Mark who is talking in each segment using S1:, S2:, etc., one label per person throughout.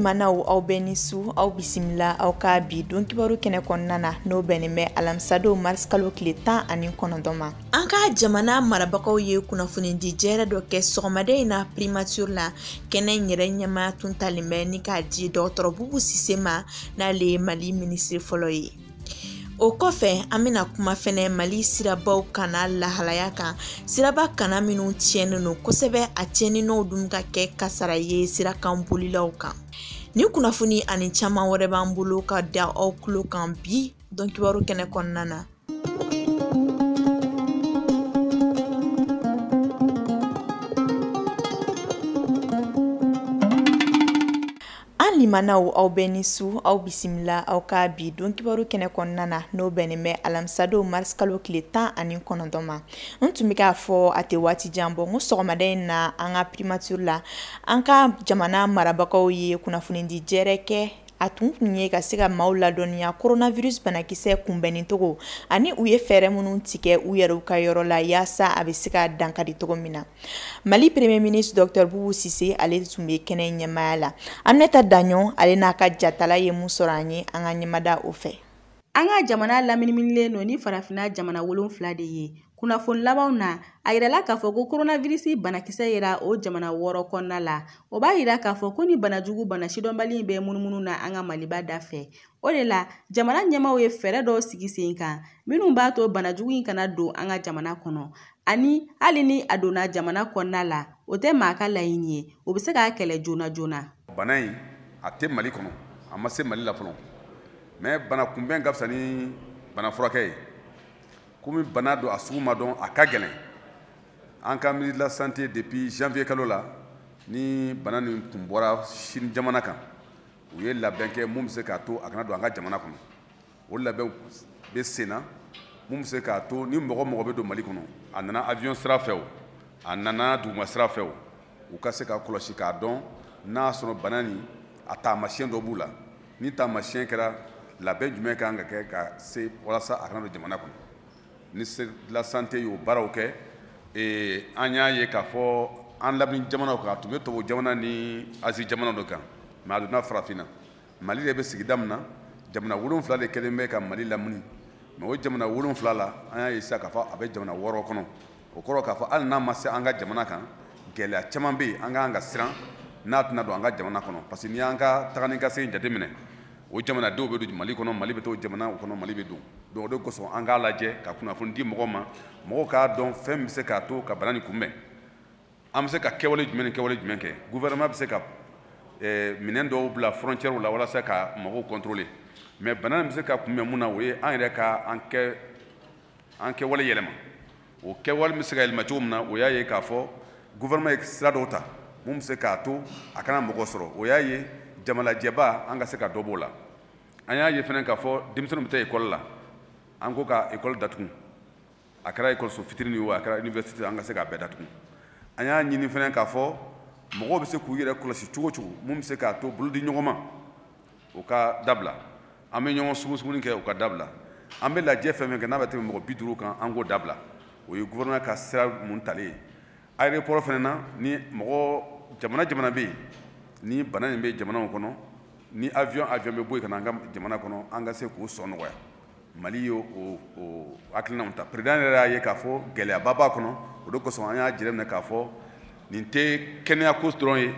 S1: Limanaw aw bɛɛ ni su aw bisimila aw ka bi don kibaru kɛnɛ kɔnɔna na n'o bɛnnen bɛ alamisa mars kalo tile 19 ma. An ka jamana marabagaw ye kunnafoni di jɛrɛ dɔ kɛ sɔgɔmada in na primature la kɛnɛ in yɛrɛ ɲɛma tun talen bɛ ni k'a di dɔgɔtɔrɔ Bubu Sise ma n'ale ye Mali ministre fɔlɔ ye. O kɔfɛ an bɛna kuma fɛnɛ Mali sirabaw kana lahalaya kan, siraba kana minnu tiɲɛnen no kosɛbɛ a tiɲɛninw dun ka kɛ kasara ye sirakan bolilaw kan. Ni kunnafoni ani caman wɛrɛ b'an bolo ka da aw tulo kan bi don kibaru kɛnɛ kɔnɔna na. Limanaw aw bɛɛ ni su aw bisimila aw ka bi don kibaru kɛnɛ kɔnɔna na n'o bɛnnen bɛ alamisa mars kalo tile 19 ma. N tun bɛ k'a fɔ a tɛ waati jan bɔ ko sɔgɔmada in na an ka primature la an ka jamana marabagaw ye kunnafoni di jɛrɛ kɛ a tun ye ka se ka maaw ladɔnniya coronavirus banakisɛ kunbɛnni togo ani u ye fɛɛrɛ minnu tigɛ u yɛrɛw ka yɔrɔ la yaasa a bɛ se ka dankari togo min na. Mali premier ministre Dr Bubu Sise ale tun bɛ kɛnɛ ɲɛmaya la. Aminata Daɲon ale n'a ka jatala ye mun sɔrɔ an ye an ka ɲɛmada o fɛ.
S2: An ka jamana laminiminilen no ni farafina jamana 7 de ye. Kunnafoni labanw na a yirala k'a fɔ ko coronavirus banakisɛ yera o jamana 6 kɔnɔna la. O b'a yira k'a fɔ ko ni banajugu bana sidɔnbali bɛ munumunu na an ka Maliba da fɛ. O de la jamana ɲɛmaw ye fɛɛrɛ dɔw sigi sen kan minnu b'a to banajugu in kana don an ka jamana kɔnɔ. Ani hali ni a donna jamana kɔnɔna la o tɛ maa ka laɲini ye, o bɛ se k'a kɛlɛ joona joona.
S3: Bana in a tɛ Mali kɔnɔ, a ma se Mali la fɔlɔ. Mais bana kunbɛn ka fisa ni bana furakɛ ye. Komi bana don a sugu ma dɔn a ka gɛlɛn. An ka ministre de la santé depuis janvier kalo la ni bana nin tun bɔra Chine jamana kan. U ye labɛn kɛ mun bɛ se k'a to a kana don an ka jamana kɔnɔ. O labɛnw bɛ sen na mun bɛ se k'a to ni mɔgɔ bɛ don Mali kɔnɔ a nana avion sira fɛ o a nana duguma sira fɛ o u ka se ka kɔlɔsi k'a dɔn n'a sɔrɔ bana nin a taamasiyɛn dɔ b'u la. Ni taamasiyɛn kɛra labɛn jumɛn kan ka kɛ ka se walasa a kana don jamana kɔnɔ. Ministre de la santé y'o baaraw kɛ an y'a ye k'a fɔ an lamini jamanaw kan a tun bɛ tubabu jamana ni Asie jamana dɔ kan mais a donna farafinna. Mali de bɛ sigida min na jamana 7 de kɛlen bɛ ka Mali lamini mais o jamana 7 la an y'a ye sisan k'a fɔ a bɛ jamana 6 kɔnɔ. O kɔrɔ k'a fɔ hali n'a ma se an ka jamana kan gɛlɛya caman bɛ yen an kan ka siran n'a tɛna don an ka jamana kɔnɔ parce que n'i y'an ka taga ni ka segin jateminɛ o jamanadenw bɛ don Mali kɔnɔ Mali bɛ to jamana kɔnɔ Mali bɛ don donc o de kosɔn an k'a lajɛ ka kunnafoni di mɔgɔw ma mɔgɔw k'a dɔn fɛn bɛ se k'a to ka bana nin kunbɛn an bɛ se ka kɛwale jumɛn ni kɛwale jumɛn kɛ gouvernement bɛ se ka minɛn dɔw bila frontière la walasa ka mɔgɔw contrôler mais bana nin bɛ se ka kunbɛn mun na o ye an yɛrɛ ka an kɛwale yɛlɛma o kɛwale bɛ se ka yɛlɛma cogo min na o y'a ye k'a fɔ gouvernement ye sira dɔw ta mun bɛ se k'a to a kana mɔgɔ sɔrɔ o y'a ye jamalajɛba an ka se ka dɔ b'o la an y'a ye fɛnɛ k'a fɔ denmisɛnninw bɛ taa école la an ko ka école datugu a kɛra école fitinin ye o a kɛra université an ka se k'a bɛɛ datugu an y'a ɲini fɛnɛ k'a fɔ mɔgɔw bɛ se k'u yɛrɛ kɔlɔsi cogo cogo mun bɛ se k'a to bolodi ɲɔgɔn ma o ka dabila an bɛ ɲɔgɔn sugu kɛ o ka dabila an bɛ lajɛ fɛn fɛn kɛ n'a bɛ tɛmɛ mɔgɔ 50 kan an k'o dabila o ye gouvernement ka sira mun talen ye aéroport fɛnɛ na ni mɔgɔ jamana bɛ yen ni bana nin bɛ jamanaw kɔnɔ ni avion bɛ bɔ ka na an ka jamana kɔnɔ an ka se k'o sɔn nɔgɔya Mali y'o hakilinaw ta président yɛrɛ y'a ye k'a fɔ gɛlɛyaba b'a kɔnɔ o de kosɔn an y'a jateminɛ k'a fɔ nin tɛ kɛnɛya ko dɔrɔn ye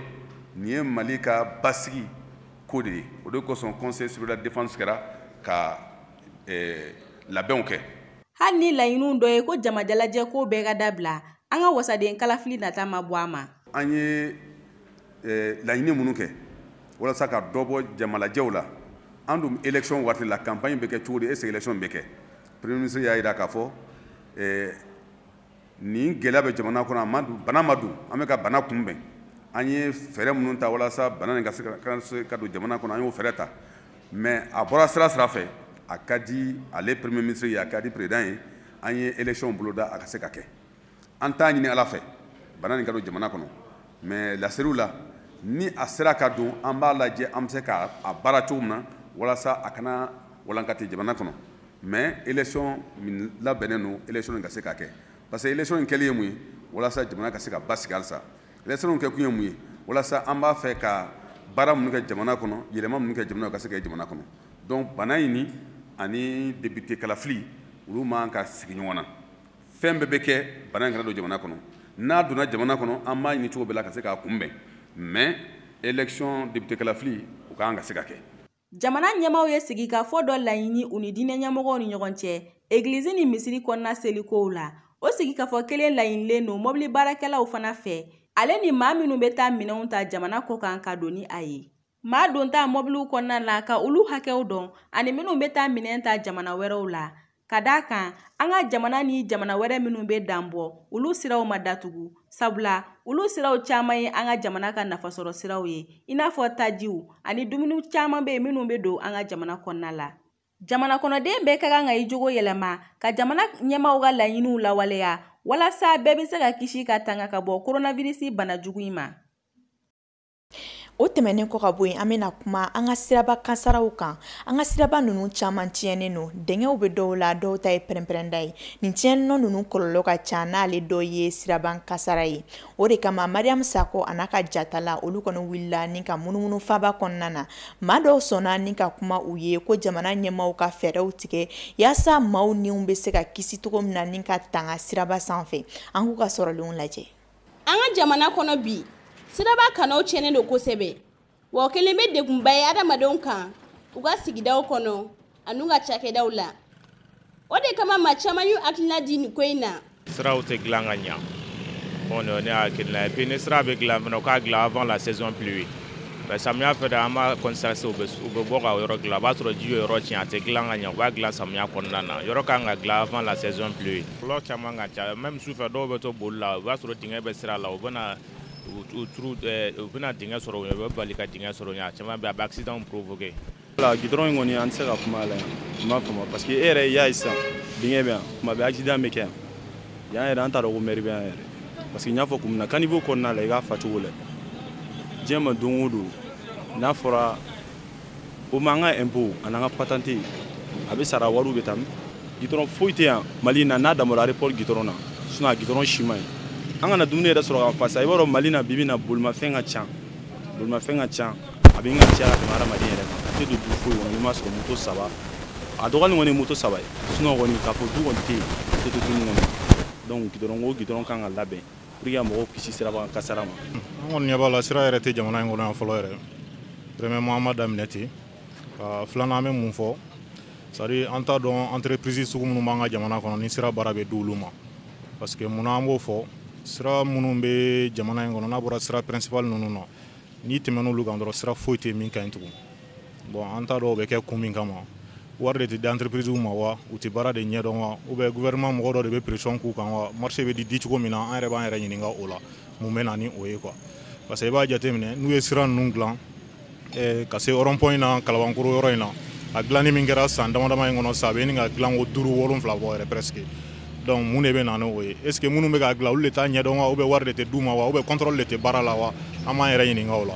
S3: nin ye Mali ka basigi ko de ye o de kosɔn conseil supérieur de la défense kɛra ka labɛnw kɛ.
S2: Hali ni laɲiniw dɔ ye ko jamajalajɛ ko bɛɛ ka dabila an ka wasaden kalafili nata ma bɔ a ma.
S3: An ye laɲini minnu kɛ walasa ka dɔ bɔ jamalajɛw la an dun élection waati la campagne bɛ kɛ cogo di est-ce que élection bɛ kɛ premier ministre y'a jira k'a fɔ nin gɛlɛya bɛ jamana kɔnɔ bana ma don an bɛ ka bana kunbɛn an ye fɛɛrɛ minnu ta walasa bana nin ka se ka don jamana kɔnɔ an y'o fɛɛrɛ ta mais a bɔra sira fɛ a ka di ale premier ministre ye a ka di président ye an ye élection boloda a ka se ka kɛ an t'a ɲini Ala fɛ bana nin ka don jamana kɔnɔ mais laseliw la ni a sera ka don an b'a lajɛ an bɛ se k'a baara cogo min na walasa a kana walankati jamana kɔnɔ mais élection min labɛnnen don élection nin ka se ka kɛ parce que élection in kɛli ye mun ye walasa jamana ka se ka basigi halisa élection kɛ kun ye mun ye walasa an b'a fɛ ka bara mun kɛ jamana kɔnɔ yɛlɛma mun kɛ jamana ka se ka jamana kɔnɔ donc bana ini ani député kalafili olu man ka sigi ɲɔgɔn na fɛn bɛɛ bɛ kɛ bana in kana don jamana kɔnɔ n'a donna jamana kɔnɔ an b'a ɲini cogo bɛɛ la ka se k'a kunbɛn mais élection député kalafili u ka kan ka se ka kɛ.
S2: Jamana ɲɛmaaw ye sigi ka fɔ dɔ laɲini u ni diinɛ ɲɛmɔgɔw ni ɲɔgɔn cɛ église ni misiri kɔnɔna selikow la o sigi ka fɔ kelen laɲinilen don mobili baarakɛlaw fana fɛ ale ni maa minnu bɛ taa minɛnw ta jamana kɔ kan ka don ni a ye maa don ta mobiliw kɔnɔna la ka olu hakɛw dɔn ani minnu bɛ taa minɛn ta jamana wɛrɛw la ka d'a kan an ka jamana ni jamana wɛrɛ minnu bɛ dan bɔ olu siraw ma datugu sabula olu siraw caman ye an ka jamana ka nafasɔrɔ siraw ye i n'a fɔ tajiw ani dumuni caman bɛ yen minnu bɛ don an ka jamana kɔnɔna la jamana kɔnɔden bɛɛ ka kan ka i jogo yɛlɛma ka jamana ɲɛmaaw ka laɲiniw lawaleya walasa bɛɛ bɛ se ka kisi ka tanga ka bɔ coronavirus banajugu in ma.
S1: O tɛmɛnen kɔ ka bɔ yen an bɛna kuma an ka siraba kasaraw kan an ka siraba ninnu caman tiɲɛnen don dɛngɛw bɛ dɔw la dɔw ta ye pɛrɛnpɛrɛnda ye nin tiɲɛnɔ ninnu kɔlɔlɔ ka ca n'ale dɔ ye siraban kasara ye o de kama Mariam Sako a n'a ka jatala olu kɔni wulila ni ka munumunu faba kɔnɔna na maa dɔw sɔnna ni ka kuma u ye ko jamana ɲɛmaaw ka fɛɛrɛw tigɛ yaasa maaw niw bɛ se ka kisi cogo min na ni ka tanga siraba sanfɛ an k'u ka sɔrɔlenw lajɛ.
S4: An ka jamana kɔnɔ bi siraba kanaw tiɲɛnen don kosɛbɛ wa kelen bɛ degunba ye adamadenw kan u ka sigidaw kɔnɔ ani ka cakɛdaw la o de kama maa caman y'u hakilina di nin ko in na.
S5: Siraw tɛ dilan ka ɲa bon ne hakilina et puis ni sira bɛ dilan fana u k'a dilan avant la saison pluie mais samiya fɛ de an b'a constater u bɛ bɔ ka yɔrɔ dilan o b'a sɔrɔ ji ye yɔrɔ tiɲɛ a tɛ dilan ka ɲa u b'a dilan samiya kɔnɔna na yɔrɔ kan ka dilan avant la saison pluie kɔlɔlɔ caman ka ca même sufɛ dɔw bɛ to boli la o b'a sɔrɔ dingɛ bɛ sira la u bɛna dingɛ sɔrɔ u bɛ bali ka dingɛ sɔrɔ ɲa caman bɛ a bɛ accident provoquer.
S6: Voilà gidɔrɔn in kɔni an tɛ se ka kuma la yan i m'a faamu parce que e yɛrɛ y'a ye sisan dingɛ bɛ yan kuma bɛ accident bɛ kɛ yan yan yɛrɛ an t'a dɔn ko maire bɛ yan yɛrɛ parce que n y'a fɔ kun min na caniveau kɔnɔna la i k'a facogo la diɲɛ ma don o don n'a fɔra o ma an ka impôt a n'an ka patente a bɛ sara wariw bɛ taa gidɔrɔn foyi tɛ yan Mali in na n'a damɔra aéroport gidɔrɔn na sinon a gidɔrɔn si man ɲi an kana dumuni yɛrɛ sɔrɔ ka fa sa i b'a dɔn Mali na bibi na bolimafɛn ka ca a bɛ n ka caya ka tɛmɛ hadamaden yɛrɛ kan a tɛ don du foyi kɔnɔ n'i ma sɔrɔ moto saba a dɔgɔnin kɔni ye moto saba ye sinon kɔni k'a fɔ du kɔni tɛ yen a tɛ to dumuni kɔnɔ donc gidɔrɔn kan ka labɛn pour que ka mɔgɔw kisi siraba kasara ma.
S7: An kɔni ɲɛ b'a la sira yɛrɛ tɛ jamana in kɔnɔ yan fɔlɔ yɛrɛ premièrement an ma daminɛ ten ka filanan an bɛ mun fɔ c'est à dire an t'a dɔn entreprise sugu minnu b'an ka jamana kɔnɔ ni sira baara bɛ di olu ma parce que munna an b'o fɔ sira minnu bɛ jamana in kɔnɔ n'a bɔra sira principal ninnu na n'i tɛmɛn'olu kan dɔrɔn sira foyi tɛ min ka ɲi tugun bon an t'a dɔn o bɛ kɛ kun min kama wari de tɛ di entreprise ma wa u tɛ baara de ɲɛdɔn wa ou bien gouvernement mɔgɔ dɔ de bɛ pression k'u kan wa marché bɛ di cogo min na an yɛrɛ b'an yɛrɛ ɲininka o la mun bɛ na ni o ye quoi parce que i b'a jateminɛ n'u ye sira ninnu dilan ka se rond point in na Kalabankoro yɔrɔ in na a dilanni min kɛra san damadama in kɔnɔ sa a bɛ ɲini ka dilan ko 5 7 bɔ yɛrɛ presque donc mun de bɛ na n'o ye est ce que minnu bɛ k'a dilan olu de t'a ɲɛdɔn wa ou bien wari de tɛ d'u ma wa ou bien contrôle de tɛ baara la wa an b'an yɛrɛ ɲininka o la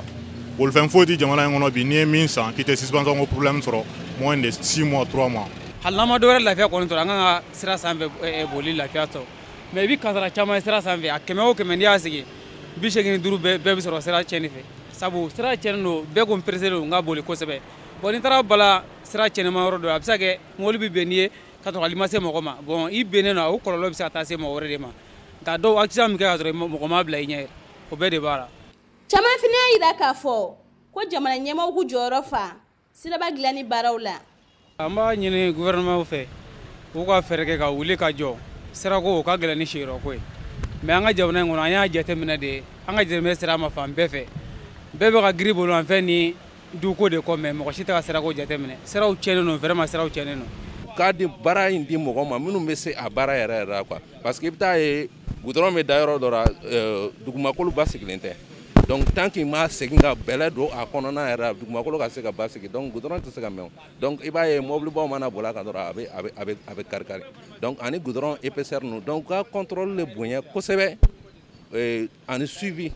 S7: bolifɛn foyi tɛ jamana in kɔnɔ bi n'i ye min san k'i tɛ suspension ko problème sɔrɔ moins de 6 mois 3 mois.
S8: hali n'an ma dɔ wɛrɛ lafiya kɔni sɔrɔ an kan ka sira sanfɛ boli lafiya sɔrɔ mais i bɛ kasara caman ye sira sanfɛ a 100 o 100 n'i y'a sigi 85 bɛɛ bɛ sɔrɔ sira tiɲɛni fɛ sabu sira tiɲɛnen don bɛɛ ko perese don n ka boli kosɛbɛ bon n'i taara bala sira tiɲɛnima yɔrɔ dɔ a bɛ se ka kɛ mobili bɛ bɛn n'i ye ka sɔrɔ ali ma se mɔgɔ ma bon i bɛnnen don o kɔlɔlɔ bɛ se ka taa se mɔgɔ wɛrɛ de ma nka dɔw accident min kɛ ka sɔrɔ mɔgɔ ma bila i ɲɛ yɛrɛ o bɛɛ de b'a la.
S4: Caman fana y'a jira k'a fɔ ko jamana ɲɛmaaw k'u jɔyɔrɔ fa siraba dilanni baaraw la.
S8: An b'a ɲini gouvernement fɛ u ka fɛɛrɛ kɛ ka wuli ka jɔ sirako o ka gɛlɛn ni siyɔrɔko ye mais an ka jamana in kɔnɔ an y'a jateminɛ de an ka jateminɛ sira ma fan bɛɛ fɛ bɛɛ bɛ ka giri bolimafɛn ni duko de kɔ mais mɔgɔ si tɛ ka sirako jateminɛ siraw tiɲɛnen don vraiment siraw tiɲɛnen don.
S9: K'a di baara in di mɔgɔ ma minnu bɛ se a baara yɛrɛ yɛrɛ quoi parce que i bɛ taa ye goudron bɛ da yɔrɔ dɔ la dugumakolo basigilen tɛ donc tant qu'il ma segin ka bɛlɛ don a kɔnɔna yɛrɛ dugumakolo ka se ka basigi donc goudron tɛ se ka mɛn donc i b'a ye mobilibaw mana boli a kan dɔrɔn a bɛ kari-kari donc ani goudron épaisseur ninnu donc ka contrôle le bonya kosɛbɛ ani suivi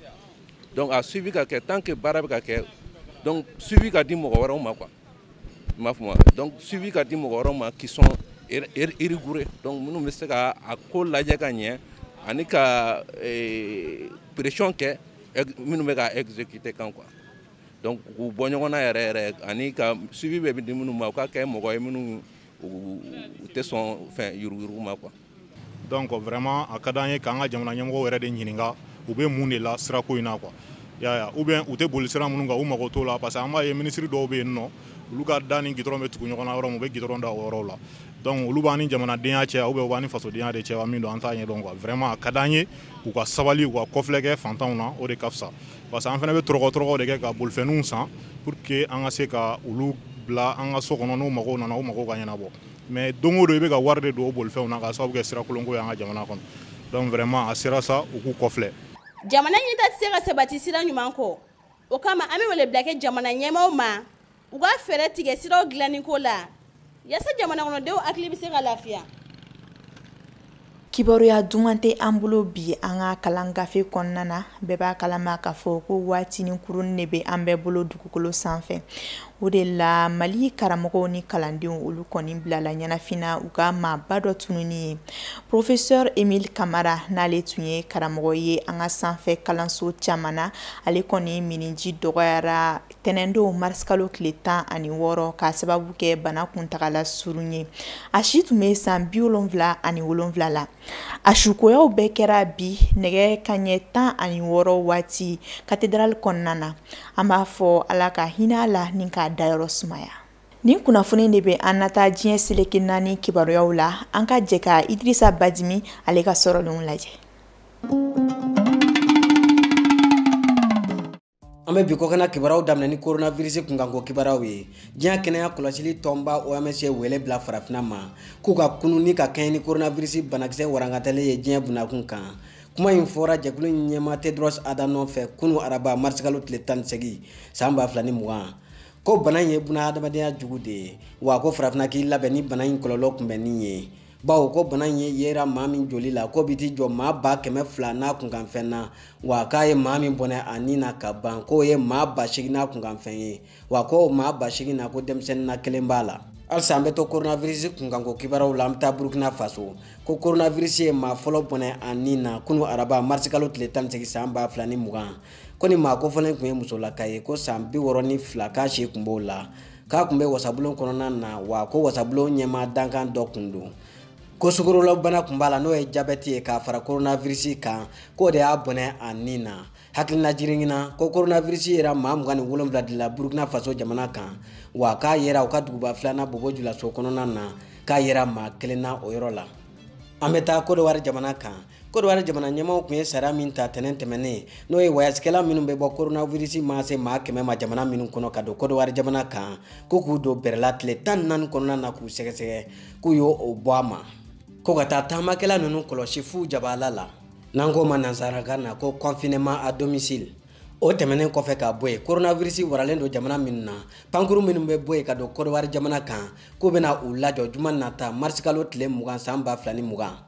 S9: donc a suivi ka kɛ tant que baara bɛ ka kɛ donc suivi ka di mɔgɔ wɛrɛw ma quoi i m'a faamu donc suivi ka di mɔgɔ wɛrɛw ma qui sont rigoureux donc minnu bɛ se ka a ko lajɛ ka ɲɛ ani ka pression kɛ minnu bɛ ka exécuter kan quoi donc u bɔ ɲɔgɔn na yɛrɛ ani ka suivi bɛ di minnu ma u ka kɛ mɔgɔ ye minnu u tɛ sɔn fɛn yuruguyurugu ma quoi.
S7: Donc vraiment a ka d'an ye k'an ka jamana ɲɛmɔgɔw yɛrɛ de ɲininka u bɛ mun de la sirako in na quoi. Ya ou bien u tɛ boli sira minnu kan u mago t'o la parce que an b'a ye ministre dɔw bɛ yen nɔ olu ka da ni gidɔrɔn bɛ tugu ɲɔgɔn na yɔrɔ min u bɛ gidɔrɔn da o yɔrɔw la. Donc olu b'an ni jamanadenya cɛ ou bien u b'an ni fasodenya de cɛ wa min don an t'a ɲɛdɔn quoi. Vraiment a ka d'an ye u ka sabali u ka kɔfilɛ kɛ fantanw na o de ka fisa parce que an fana bɛ tɔrɔgɔ de kɛ ka bolifɛnw san pour que an ka se ka olu bila an ka so kɔnɔ n'u mago nana u mago ka ɲɛnabɔ. Mais don o don i bɛ ka wari de don o bolifɛnw na ka sababu kɛ sirakolonko ye an ka jamana kɔnɔ. Donc vraiment a sera sa u k'u kɔfilɛ.
S4: Jamana ɲɛta tɛ se ka sabati sira ɲuman kɔ o kama an bɛ wele bila kɛ jamana ɲɛmaaw ma u ka fɛɛrɛ tigɛ siraw dilanni ko la yasa jamana kɔnɔdenw hakili bɛ se ka lafiya.
S1: Kibaruya duman tɛ an bolo bi an ka kalan gafe kɔnɔna na bɛɛ b'a kalama k'a fɔ ko waati ni kurun de bɛ an bɛɛ bolo dugukolo sanfɛ o de la Mali karamɔgɔw ni kalandenw olu kɔni bilala ɲɛnafina u ka maaba dɔ tununi ye Professeur Emile Kamara n'ale tun ye karamɔgɔ ye an ka sanfɛ kalanso caman na ale kɔni miniji dɔgɔyara tɛnɛndon mars kalo tile 16 k'a sababu kɛ bana kuntagala surun ye a si tun bɛ san 77 la a sukoyaw bɛɛ kɛra bi nɛgɛ kaɲɛ 16 waati cathédrale kɔnɔna na an b'a fɔ Ala ka hinɛ a la ni k'a dayɔrɔ sumaya. Nin kunnafoni de bɛ an nata diɲɛ seleke 4 kibaruyaw la an ka jɛ ka Idrissa Badimi ale ka sɔrɔlenw lajɛ.
S10: An bɛ bi kɔkana kibaruyaw daminɛ ni coronavirus kunkanko kibaruyaw ye diɲɛ kɛnɛya kɔlɔsili tɔnba OMS ye wele bila farafinna ma k'u ka kunu ni ka kɛɲɛ ni coronavirus banakisɛ warankatalen ye diɲɛ bunakun kan. Kuma in fɔra jɛkulu ɲɛmaa Tedros Adhanom fɛ kunu araba mars kalo tile 18 san 2020 ko bana in ye buna adamadenya jugu de ye wa ko farafinna k'i labɛn ni bana in kɔlɔlɔ kunbɛnni ye bawo ko bana in ye yera maa min joli la ko bi ti jɔ maa 200,000 n'a kunkanfɛn na wa k'a ye maa min bɔnɛ a ni na ka ban k'o ye maa 80,000 n'a kunkanfɛn ye wa ko maa 80,000 na ko denmisɛnnin na kelen b'a la. Alisa an bɛ to coronavirus kunkanko kibaruyaw la an bɛ taa Burkina Faso ko coronavirus ye maa fɔlɔ bɔnɛ a ni na kunu araba mars kalo tile 18 san 2020 ko ni maa kofɔlen tun ye musolaka ye ko san 62 k'a si kun b'o la k'a kun bɛ wasabulon kɔnɔna na wa ko wasabulon ɲɛmaa dankan dɔ kun don ko sukarolabana kun b'a la n'o ye jabɛti ye k'a fara coronavirus kan k'o de y'a bɔnɛ a ni na hakilina jiringina ko coronavirus yera maa 27 de la Burkina Faso jamana kan wa k'a yera u ka duguba filanan Bobo Julaso kɔnɔna na k'a yera maa 1 na o yɔrɔ la. An bɛ taa Côte d'Ivoire jamana kan Côte d'Ivoire jamana ɲɛmaaw tun ye sariya min ta tɛnɛn tɛmɛnen n'o ye wayasikɛla minnu bɛ bɔ coronavirus ma se maa 100 ma jamana minnu kɔnɔ ka don Côte d'Ivoire jamana kan ko k'u don bɛrɛla tile 14 kɔnɔna na k'u sɛgɛsɛgɛ k'u y'o bɔ a ma ko ka taa taamakɛla ninnu kɔlɔsi fu jabala la n'an ko ma nansarakan na ko confinement à domicile o tɛmɛnen kɔfɛ ka bɔ yen coronavirus waralen don jamana minnu na pankuru minnu bɛ bɔ yen ka don Côte d'Ivoire jamana kan k'u bɛna u lajɔ juma nata mars kalo tile 20 san 2020.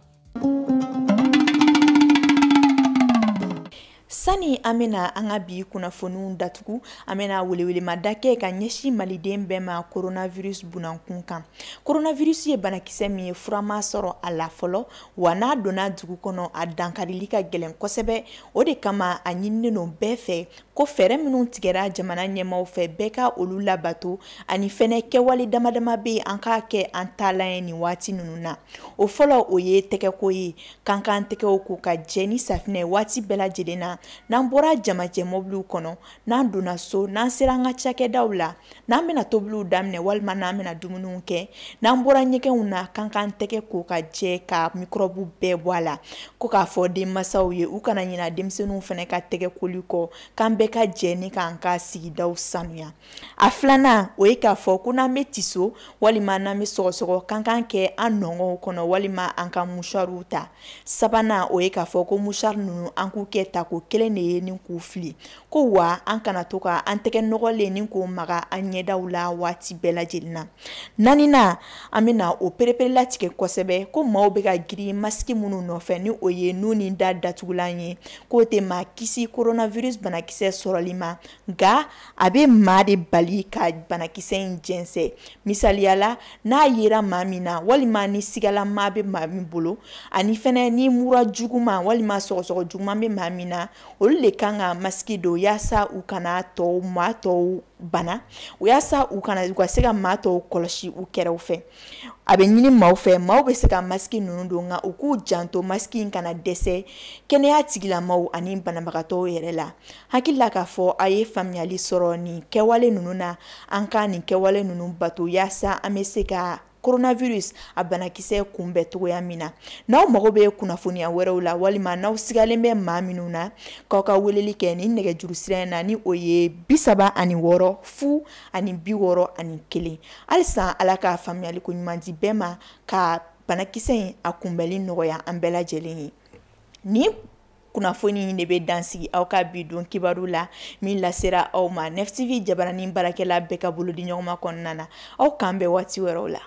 S1: Sani an bɛna an ka bi kunnafoniw datugu an bɛna welewelema kɛ ka ɲɛsin maliden bɛɛ ma coronavirus bunankun kan. Coronavirus ye banakisɛ min ye furama sɔrɔ a la fɔlɔ wa n'a donna dugu kɔnɔ a dankarili ka gɛlɛn kosɛbɛ o de kama a ɲininen don bɛɛ fɛ ko fɛɛrɛ minnu tigɛra jamana ɲɛmaaw fɛ bɛɛ ka olu labato ani fɛnɛ kɛwale damadama bɛ an k'a kɛ an taalan ye nin waati ninnu na. O fɔlɔ o ye tɛgɛko ye k'an k'an tɛgɛw ko ka jɛ ni safinɛ waati bɛɛ lajɛlen na n'an bɔra jamajɛ mobiliw kɔnɔ n'an donna so n'an sera an ka cakɛdaw la n'an bɛna tobiliw daminɛ walima n'an bɛna dumuniw kɛ n'an bɔra ɲɛgɛnw na k'an k'an tɛgɛ ko ka jɛ ka mikrobu bɛɛ bɔ a la ko k'a fɔ denmansaw ye u kana ɲina denmisɛnninw fana ka tɛgɛ koli kɔ k'an bɛɛ ka jɛ ni k'an ka sigidaw sanuya. A filanan o ye k'a fɔ ko n'an bɛ tiso walima n'an bɛ sɔgɔsɔgɔ k'an k'an kɛ an nɔngɔw kɔnɔ walima an ka musaruw ta. Sabanan o ye k'a fɔ ko musar ninnu an k'u kɛ tako kelen de ye ni k'u fili ko wa an kana to ka an tɛgɛ nɔgɔlen ni k'o maga an ɲɛdaw la waati bɛɛ lajɛlen na. Naaninan an bɛna o pereperela tigɛ kosɛbɛ ko maaw bɛ ka girin masiki minnu nɔfɛ ni o ye nu ni da datugulan ye k'o tɛ maa kisi coronavirus banakisɛ sɔrɔli ma nka a bɛ maa de bali ka banakisɛ in jɛnsɛ. Misaliyala n'a yera maa min na walima ni sigala maa bɛ maa min bolo ani fɛnɛ ni mura juguman walima sɔgɔsɔgɔ juguman bɛ maa min na olu le kan ka masiki don yaasa u kana tɔw maa tɔw bana o yaasa u ka se ka maa tɔw kɔlɔsi u kɛrɛw fɛ a bɛ ɲini maaw fɛ maaw bɛ se ka masiki ninnu don nka u k'u janto masiki in kana dɛsɛ kɛnɛya tigilamaw ani banabagatɔw yɛrɛ la hakili la k'a fɔ a ye faamuyali sɔrɔ nin kɛwale ninnu na an ka nin kɛwale ninnu bato yaasa an bɛ se ka coronavirus a banakisɛ kunbɛ togoya min na n'aw mago bɛ kunnafoniya wɛrɛw la walima n'aw sigalen bɛ maa minnu na k'aw ka weleli kɛ ni nɛgɛjuru sira in na ni o ye 36 fu ani 61 halisa ala ka faamuyali ko ɲuman di bɛɛ ma ka banakisɛ in a kunbɛli nɔgɔya an bɛɛ lajɛlen ye ni kunnafoni ne bɛ dansigi aw ka bi don kibaru la min lasera aw ma NEF TV jabaranin barakɛla bɛɛ ka bolo di ɲɔgɔn ma kɔnɔna na aw kan bɛ waati wɛrɛw la